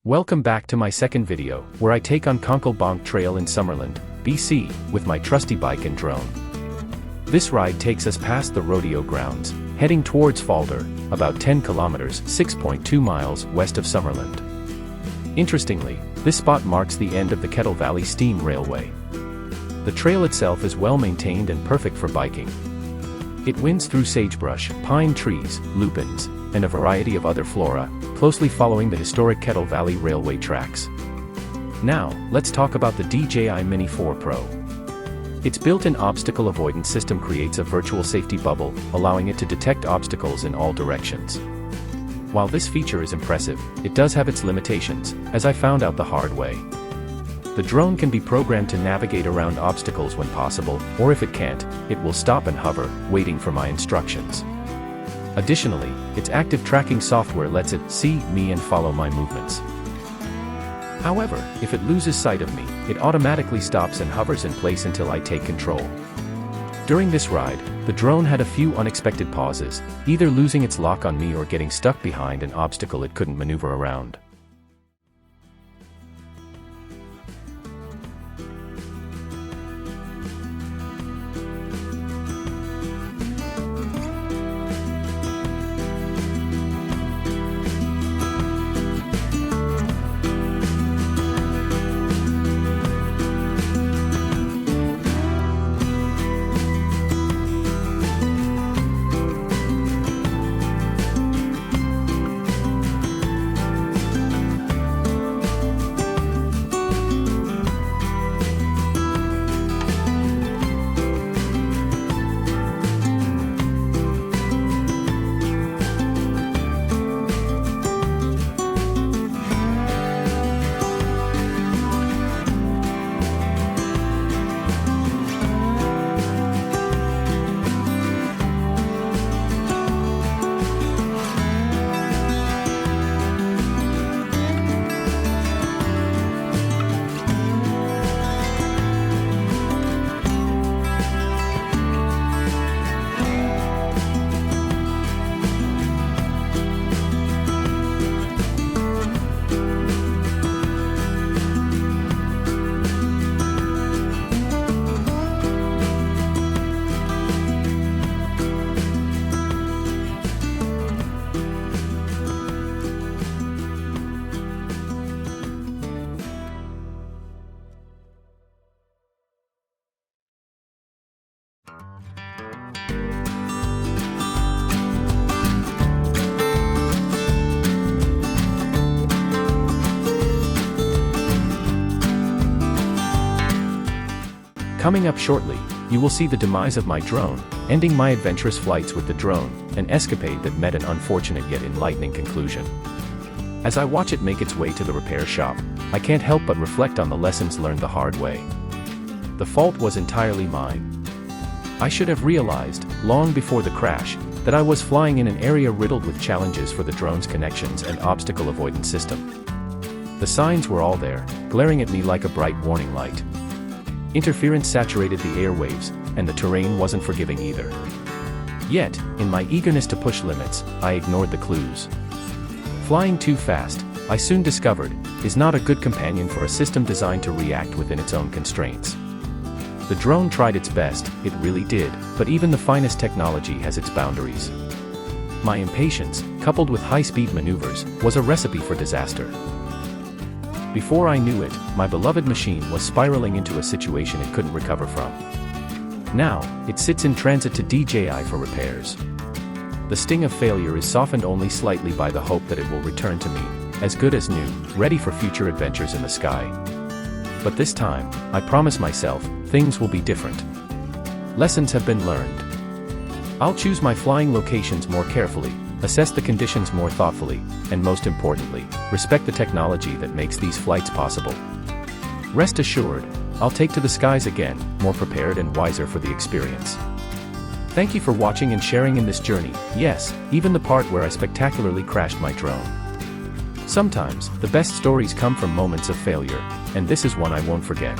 Welcome back to my second video, where I take on Conkle Bonk Trail in Summerland, BC, with my trusty bike and drone. This ride takes us past the rodeo grounds, heading towards Falder, about 10 kilometers (6.2 miles) west of Summerland. Interestingly, this spot marks the end of the Kettle Valley Steam Railway. The trail itself is well maintained and perfect for biking. It winds through sagebrush, pine trees, lupins, and a variety of other flora, closely following the historic Kettle Valley Railway tracks. Now, let's talk about the DJI Mini 4 Pro. Its built-in obstacle avoidance system creates a virtual safety bubble, allowing it to detect obstacles in all directions. While this feature is impressive, it does have its limitations, as I found out the hard way. The drone can be programmed to navigate around obstacles when possible, or if it can't, it will stop and hover, waiting for my instructions. Additionally, its active tracking software lets it see me and follow my movements. However, if it loses sight of me, it automatically stops and hovers in place until I take control. During this ride, the drone had a few unexpected pauses, either losing its lock on me or getting stuck behind an obstacle it couldn't maneuver around. Coming up shortly, you will see the demise of my drone, ending my adventurous flights with the drone, an escapade that met an unfortunate yet enlightening conclusion. As I watch it make its way to the repair shop, I can't help but reflect on the lessons learned the hard way. The fault was entirely mine. I should have realized, long before the crash, that I was flying in an area riddled with challenges for the drone's connections and obstacle avoidance system. The signs were all there, glaring at me like a bright warning light. Interference saturated the airwaves, and the terrain wasn't forgiving either. Yet, in my eagerness to push limits, I ignored the clues. Flying too fast, I soon discovered, is not a good companion for a system designed to react within its own constraints. The drone tried its best, it really did, but even the finest technology has its boundaries. My impatience, coupled with high-speed maneuvers, was a recipe for disaster. Before I knew it, my beloved machine was spiraling into a situation it couldn't recover from. Now, it sits in transit to DJI for repairs. The sting of failure is softened only slightly by the hope that it will return to me, as good as new, ready for future adventures in the sky. But this time, I promise myself, things will be different. Lessons have been learned. I'll choose my flying locations more carefully, assess the conditions more thoughtfully, and most importantly, respect the technology that makes these flights possible. Rest assured, I'll take to the skies again, more prepared and wiser for the experience. Thank you for watching and sharing in this journey, yes, even the part where I spectacularly crashed my drone. Sometimes, the best stories come from moments of failure, and this is one I won't forget.